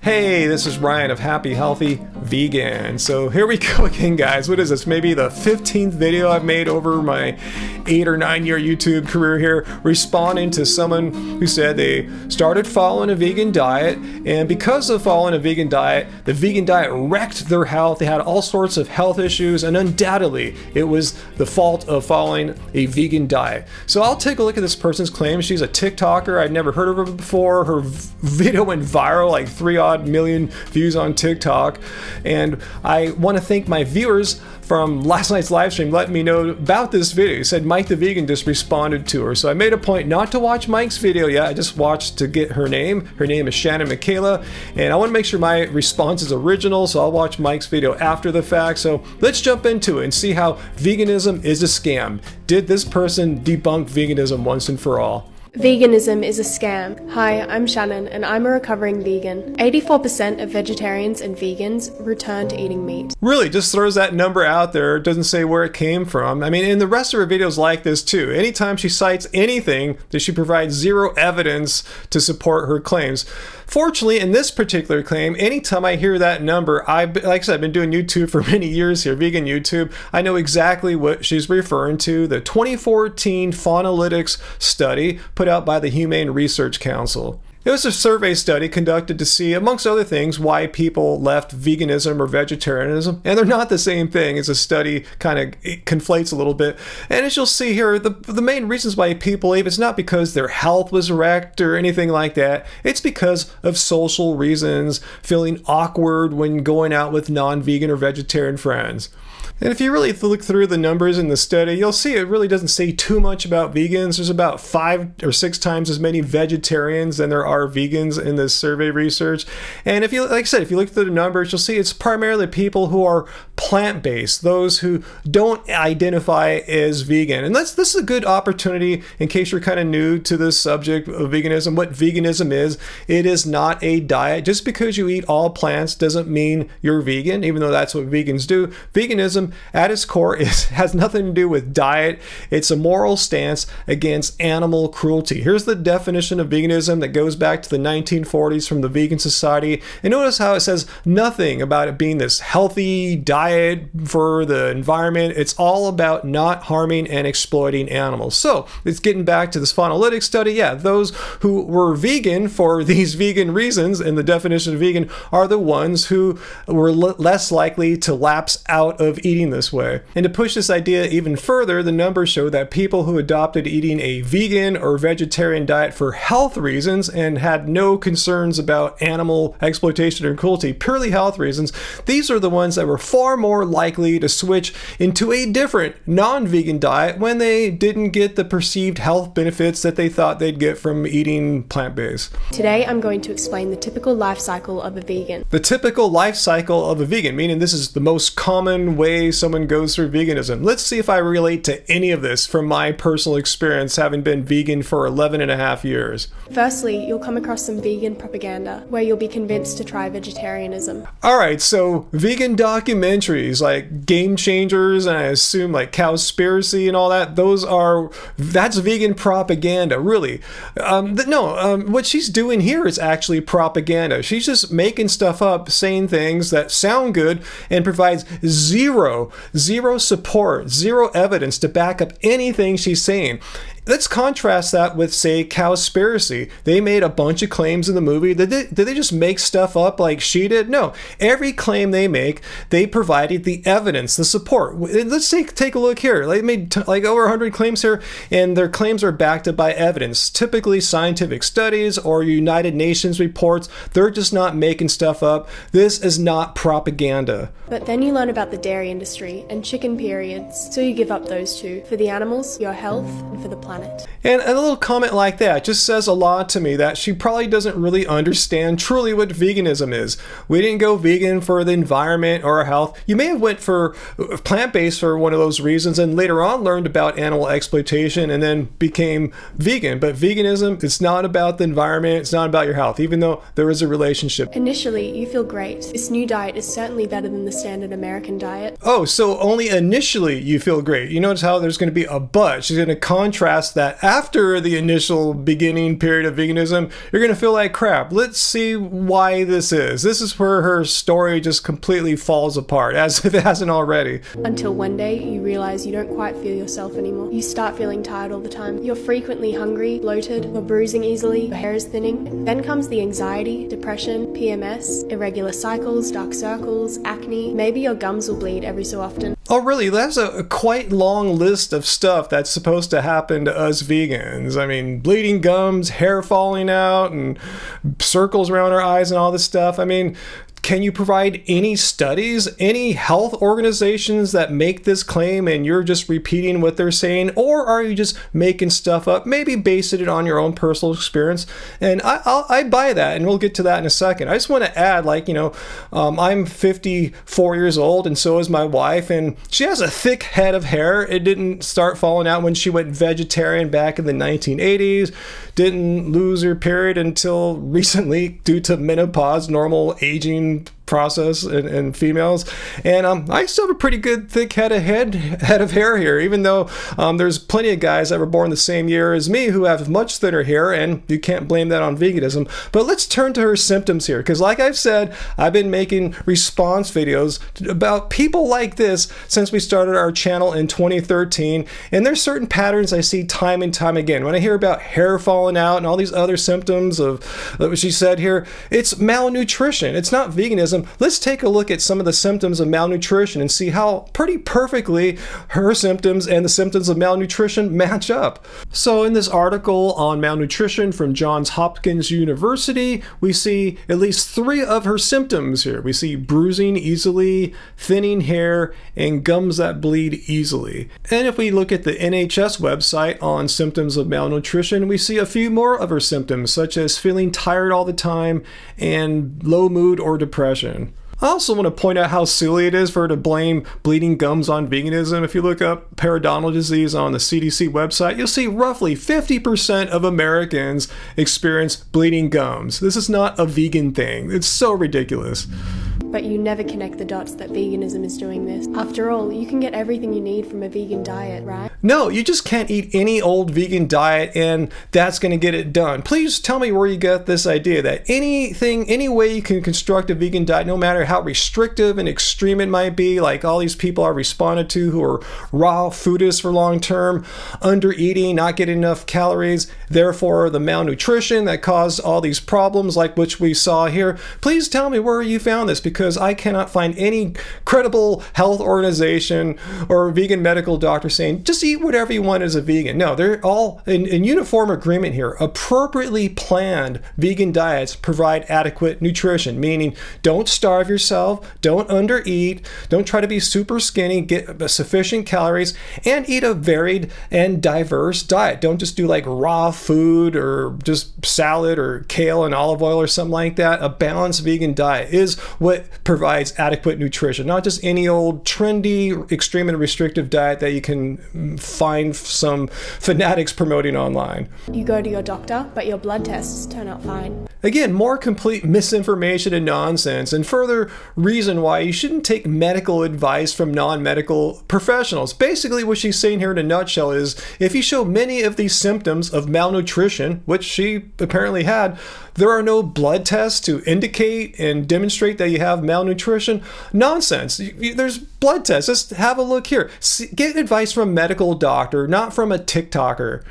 Hey, this is Ryan of Happy Healthy Vegan. So here we go again, guys. What is this? Maybe the 15th video I've made over my 8 or 9 year YouTube career here, responding to someone who said they started following a vegan diet, and because of following a vegan diet, the vegan diet wrecked their health. They had all sorts of health issues, and undoubtedly it was the fault of following a vegan diet. So I'll take a look at this person's claim. She's a TikToker. I'd never heard of her before. Her video went viral, like 3 million views on TikTok, and I want to thank my viewers from last night's live stream letting me know about this video. He said Mike the Vegan just responded to her, so I made a point not to watch Mike's video yet. I just watched to get her name. Her name is Shannon Michaela, and I want to make sure my response is original, so I'll watch Mike's video after the fact. So let's jump into it and see how veganism is a scam. Did this person debunk veganism once and for all? Veganism is a scam. Hi, I'm Shannon and I'm a recovering vegan. 84% of vegetarians and vegans return to eating meat. Really, just throws that number out there. It doesn't say where it came from. I mean, and the rest of her videos like this too. Anytime she cites anything, that she provides zero evidence to support her claims. Fortunately, in this particular claim, anytime I hear that number, like I said, I've been doing YouTube for many years here, vegan YouTube. I know exactly what she's referring to. The 2014 Faunalytics study put out by the Humane Research Council. It was a survey study conducted to see, amongst other things, why people left veganism or vegetarianism. And they're not the same thing. It's a study kind of conflates a little bit. And as you'll see here, the main reasons why people leave, it's not because their health was wrecked or anything like that. It's because of social reasons, feeling awkward when going out with non-vegan or vegetarian friends. And if you really look through the numbers in the study, you'll see it really doesn't say too much about vegans. There's about 5 or 6 times as many vegetarians than there are vegans in this survey research. And if you, like I said, if you look through the numbers, you'll see it's primarily people who are plant-based, those who don't identify as vegan. And this is a good opportunity in case you're kind of new to this subject of veganism. What veganism is, it is not a diet. Just because you eat all plants doesn't mean you're vegan, even though that's what vegans do. Veganism at its core has nothing to do with diet. It's a moral stance against animal cruelty. Here's the definition of veganism that goes back to the 1940s from the Vegan Society. And notice how it says nothing about it being this healthy diet for the environment. It's all about not harming and exploiting animals. So it's getting back to this Faunalytics study. Yeah, those who were vegan for these vegan reasons, and the definition of vegan, are the ones who were less likely to lapse out of eating this way. And to push this idea even further, the numbers show that people who adopted eating a vegan or vegetarian diet for health reasons and had no concerns about animal exploitation or cruelty, purely health reasons, these are the ones that were far more likely to switch into a different non-vegan diet when they didn't get the perceived health benefits that they thought they'd get from eating plant-based. Today I'm going to explain the typical life cycle of a vegan. The typical life cycle of a vegan, meaning this is the most common way someone goes through veganism. Let's see if I relate to any of this from my personal experience, having been vegan for 11.5 years. Firstly, you'll come across some vegan propaganda where you'll be convinced to try vegetarianism. Alright, so vegan documentaries like Game Changers, and I assume like Cowspiracy and all that, that's vegan propaganda, really. What she's doing here is actually propaganda. She's just making stuff up, saying things that sound good, and provides zero support, zero evidence to back up anything she's saying. Let's contrast that with, say, Cowspiracy. They made a bunch of claims in the movie. Did they just make stuff up like she did? No. Every claim they make, they provided the evidence, the support. Let's take a look here. They made like over 100 claims here, and their claims are backed up by evidence. Typically scientific studies or United Nations reports. They're just not making stuff up. This is not propaganda. But then you learn about the dairy industry and chicken periods, so you give up those two for the animals, your health, and for the planet. And a little comment like that just says a lot to me that she probably doesn't really understand truly what veganism is. We didn't go vegan for the environment or our health. You may have went for plant-based for one of those reasons and later on learned about animal exploitation and then became vegan. But veganism, it's not about the environment, it's not about your health, even though there is a relationship. Initially, you feel great. This new diet is certainly better than the standard American diet. Oh, so only initially you feel great. You notice how there's going to be a but. She's going to contrast that after the initial beginning period of veganism, you're going to feel like crap. Let's see why this is. This is where her story just completely falls apart, as if it hasn't already. Until one day you realize you don't quite feel yourself anymore. You start feeling tired all the time. You're frequently hungry, bloated, you're bruising easily, your hair is thinning. Then comes the anxiety, depression, PMS, irregular cycles, dark circles, acne. Maybe your gums will bleed every so often. Oh, really? That's a quite long list of stuff that's supposed to happen to us vegans. I mean, bleeding gums, hair falling out, and circles around our eyes and all this stuff. I mean, can you provide any studies, any health organizations that make this claim and you're just repeating what they're saying? Or are you just making stuff up, maybe basing it on your own personal experience? And I buy that, and we'll get to that in a second. I just want to add, I'm 54 years old, and so is my wife, and she has a thick head of hair. It didn't start falling out when she went vegetarian back in the 1980s. Didn't lose her period until recently due to menopause, normal aging process in females. And I still have a pretty good thick head of hair here, even though there's plenty of guys that were born the same year as me who have much thinner hair, and you can't blame that on veganism. But let's turn to her symptoms here, because like I've said, I've been making response videos about people like this since we started our channel in 2013, and there's certain patterns I see time and time again. When I hear about hair falling out and all these other symptoms of what she said here, it's malnutrition. It's not veganism. Let's take a look at some of the symptoms of malnutrition and see how pretty perfectly her symptoms and the symptoms of malnutrition match up. So in this article on malnutrition from Johns Hopkins University, we see at least 3 of her symptoms here. We see bruising easily, thinning hair, and gums that bleed easily. And if we look at the NHS website on symptoms of malnutrition, we see a few more of her symptoms, such as feeling tired all the time and low mood or depression. I also want to point out how silly it is for her to blame bleeding gums on veganism. If you look up periodontal disease on the CDC website, you'll see roughly 50% of Americans experience bleeding gums. This is not a vegan thing. It's so ridiculous. But you never connect the dots that veganism is doing this. After all, you can get everything you need from a vegan diet, right? No, you just can't eat any old vegan diet and that's going to get it done. Please tell me where you got this idea that any way you can construct a vegan diet, no matter how restrictive and extreme it might be, like all these people are responded to who are raw foodists for long term, under eating, not getting enough calories, therefore the malnutrition that caused all these problems like which we saw here. Please tell me where you found this, because I cannot find any credible health organization or vegan medical doctor saying just eat whatever you want as a vegan. No, they're all in uniform agreement here. Appropriately planned vegan diets provide adequate nutrition, meaning don't starve yourself, don't undereat, don't try to be super skinny, get sufficient calories, and eat a varied and diverse diet. Don't just do like raw food or just salad or kale and olive oil or something like that. A balanced vegan diet is what provides adequate nutrition, not just any old trendy, extreme and restrictive diet that you can find some fanatics promoting online. You go to your doctor, but your blood tests turn out fine. Again, more complete misinformation and nonsense, and further reason why you shouldn't take medical advice from non-medical professionals. Basically, what she's saying here in a nutshell is, if you show many of these symptoms of malnutrition, which she apparently had, there are no blood tests to indicate and demonstrate that you have malnutrition. Nonsense. There's blood tests. Just have a look here. Get advice from a medical doctor, not from a TikToker.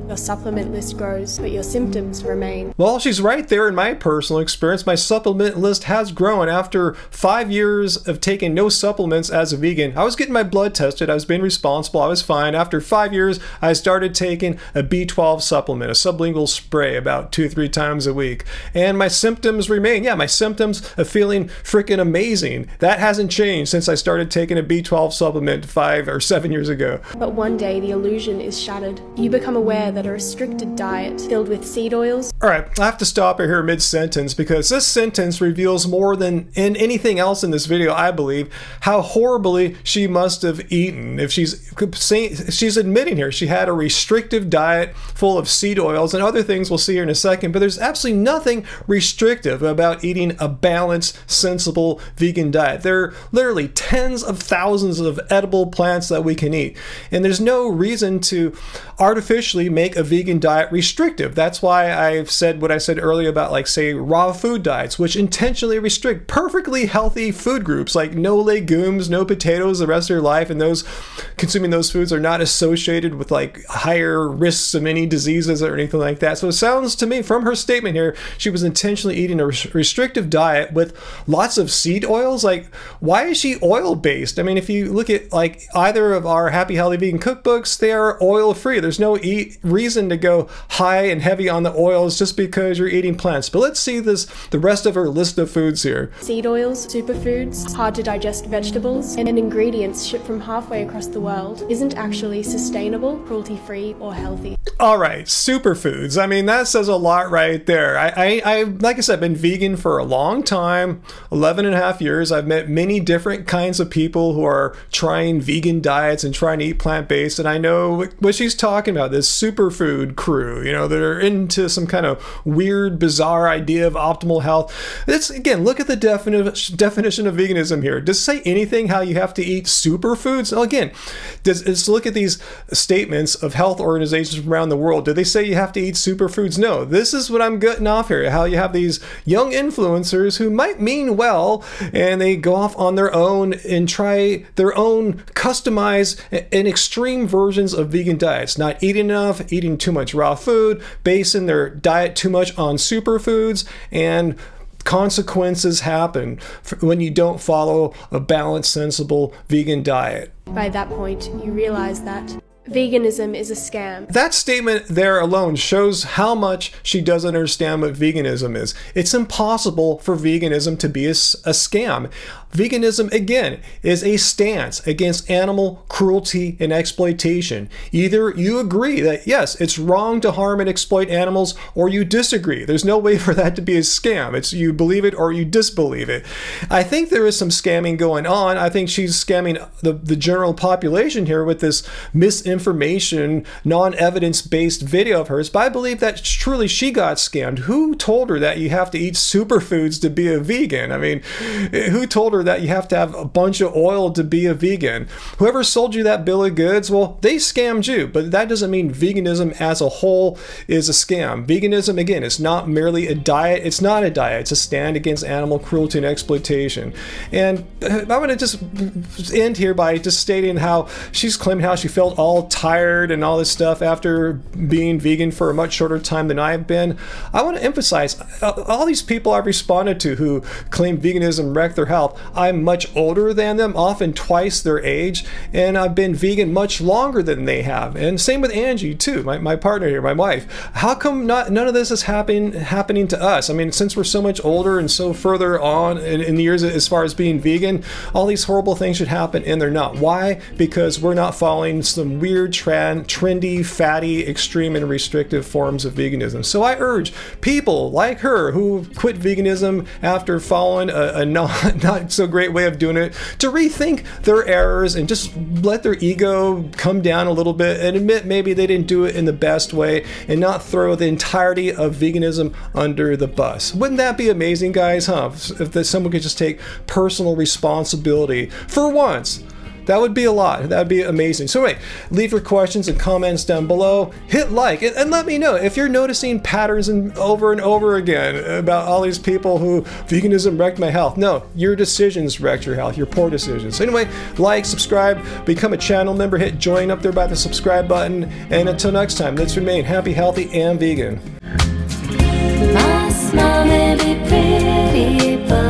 Your supplement list grows, but your symptoms remain. Well, she's right there in my personal experience. My supplement list has grown after 5 years of taking no supplements as a vegan. I was getting my blood tested. I was being responsible. I was fine. After 5 years, I started taking a B12 supplement, a sublingual spray, about 2-3 times a week. And my symptoms remain. Yeah, my symptoms of feeling freaking amazing. That hasn't changed since I started taking a B12 supplement 5 or 7 years ago. But one day, the illusion is shattered. You become aware that a restricted diet filled with seed oils. All right, I have to stop her here mid-sentence, because this sentence reveals more than in anything else in this video, I believe, how horribly she must have eaten. If she's admitting here she had a restrictive diet full of seed oils and other things we'll see here in a second, but there's absolutely nothing restrictive about eating a balanced, sensible vegan diet. There are literally tens of thousands of edible plants that we can eat, and there's no reason to artificially essentially make a vegan diet restrictive. That's why I've said what I said earlier about, like, say, raw food diets, which intentionally restrict perfectly healthy food groups, like no legumes, no potatoes the rest of your life, and those consuming those foods are not associated with like higher risks of any diseases or anything like that. So it sounds to me from her statement here, she was intentionally eating a restrictive diet with lots of seed oils. Like, why is she oil based? I mean, if you look at like either of our Happy Healthy Vegan cookbooks, they are oil free. There's no reason to go high and heavy on the oils just because you're eating plants. But let's see the rest of her list of foods here. Seed oils, superfoods, hard to digest vegetables, and ingredients shipped from halfway across the world isn't actually sustainable, cruelty-free, or healthy. All right, superfoods. I mean, that says a lot right there. I like I said, I've been vegan for a long time, 11 and a half years. I've met many different kinds of people who are trying vegan diets and trying to eat plant-based, and I know what she's talking about, this superfood crew. You know, they're into some kind of weird, bizarre idea of optimal health. It's, again, look at the definition of veganism here. Does it say anything how you have to eat superfoods? Well, again, let's look at these statements of health organizations from around the world. Do they say you have to eat superfoods? No. This is what I'm getting off here, how you have these young influencers who might mean well, and they go off on their own and try their own customized and extreme versions of vegan diets. Not eating enough, eating too much raw food, basing their diet too much on superfoods, and consequences happen when you don't follow a balanced, sensible vegan diet. By that point, you realize that veganism is a scam. That statement there alone shows how much she doesn't understand what veganism is. It's impossible for veganism to be a scam. Veganism, again, is a stance against animal cruelty and exploitation. Either you agree that, yes, it's wrong to harm and exploit animals, or you disagree. There's no way for that to be a scam. It's you believe it or you disbelieve it. I think there is some scamming going on. I think she's scamming the general population here with this misinformation, non-evidence-based video of hers, but I believe that truly she got scammed. Who told her that you have to eat superfoods to be a vegan? I mean, who told her that you have to have a bunch of oil to be a vegan? Whoever sold you that bill of goods, well, they scammed you, but that doesn't mean veganism as a whole is a scam. Veganism, again, is not merely a diet. It's not a diet. It's a stand against animal cruelty and exploitation. And I'm going to just end here by just stating how she's claiming how she felt all tired and all this stuff after being vegan for a much shorter time than I've been. I want to emphasize, all these people I've responded to who claim veganism wrecked their health, I'm much older than them, often twice their age, and I've been vegan much longer than they have. And same with Angie too, my partner here, my wife. How come none of this is happening to us? I mean, since we're so much older and so further on in the years as far as being vegan, all these horrible things should happen and they're not. Why? Because we're not following some weird, trendy, fatty, extreme, and restrictive forms of veganism. So I urge people like her who quit veganism after following a not so great way of doing it to rethink their errors and just let their ego come down a little bit and admit maybe they didn't do it in the best way and not throw the entirety of veganism under the bus. Wouldn't that be amazing, guys, huh? If someone could just take personal responsibility for once. That would be a lot. That would be amazing. So anyway, leave your questions and comments down below. Hit like and let me know if you're noticing patterns over and over again about all these people who veganism wrecked my health. No, your decisions wrecked your health, your poor decisions. So anyway, like, subscribe, become a channel member, hit join up there by the subscribe button. And until next time, let's remain happy, healthy, and vegan. My smile may be pretty, but